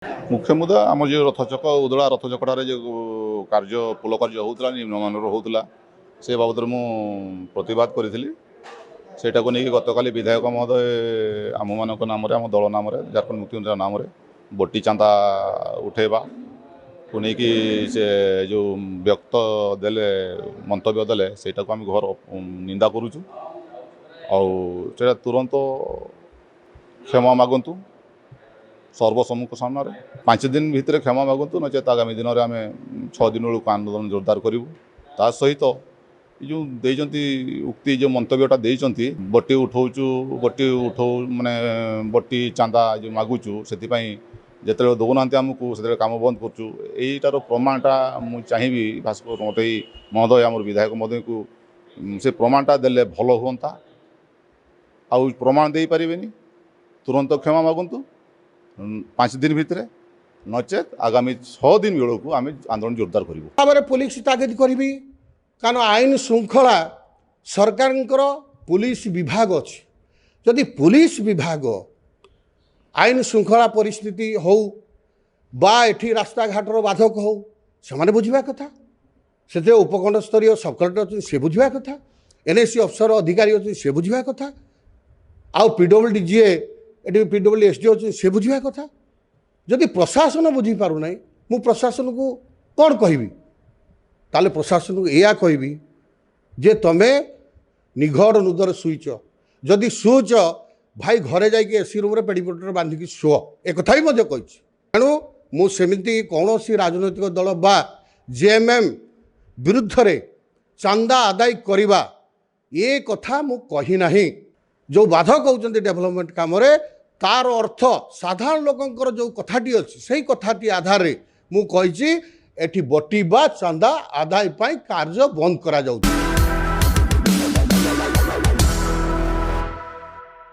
मुख्य मुद्दा आम जो रथचक उदला रथचकटार जो कार्य पुल कार्य होता निम्नमानर होता से बाबद मु प्रतिवाद करी सेटा को लेकिन गतकाली विधायक महोदय आम मान नाम आम दल नाम झारखंड मुक्तिमंत्री नाम बटी चांदा उठेबा को लेकिन से जो व्यक्त देले मंतव्य देले सेटा को आम घर निंदा करुचु आउ तुरंत क्षमा मागंतु सर्वसम्मुख सामने 5 दिन भितर क्षमा मागंतु नचेत आगामी दिन में आम 6 दिन बेलू आंदोलन जोरदार करूँ ता सहित जो देती उक्ति जो मंतव्यटा देती बटी उठौ माने बटी चांदा जो मागुचु से जिते दौना आमको से कम बंद करुँ यहीटार प्रमाणटा मुझे चाहिए भास्कर मत महोदय आम विधायक महोदय को से प्रमाणटा देले भल हुआ आउ प्रमाण दे पारे तुरंत क्षमा मागंतु 5 दिन भितर नचेत आगामी 6 दिन बेलू आम आंदोलन जोरदार करूँ पुलिस तागिद करी कारण आईन श्रृंखला सरकार पुलिस विभाग अच्छी जदि पुलिस विभाग आईन श्रृंखला परिस्थिति हो बा एठी रास्ता घाटर बाधक हो से बुझा कथा से उपखंड स्तरीय सब कलेक्टर अच्छे से बुझा कथा एनएससी अफसर अधिकारी अच्छे से बुझा कथा आउ पीडब्ल्यूडी जी ये पीडब्ल्यू एसडी अच्छे से बुझा कथा जदि प्रशासन बुझीपार ना मु प्रशासन को कौन कहबी ताले प्रशासन को या कहबी जे तमें निघर नुदर शुईच जदि शुच भाई घरे जाकि एसी रूम पेडिपोटर बांधिकी शुଅ एक कथा भी मध्य कही तेणु मुझे कौन राजनैतिक दल बा जेएमएम विरुद्ध रे चांदा आदाय करवा ये कथा मु कही नाही जो बाधक होउचंती डेवलपमेंट काम रे तार अर्थ साधारण लोकंकर जो कथाटी अच्छी से कथाटी आधार रे मु कहिछि एठी बटी बा चांदा आदाय पाई कार्य बंद करा जाउछि।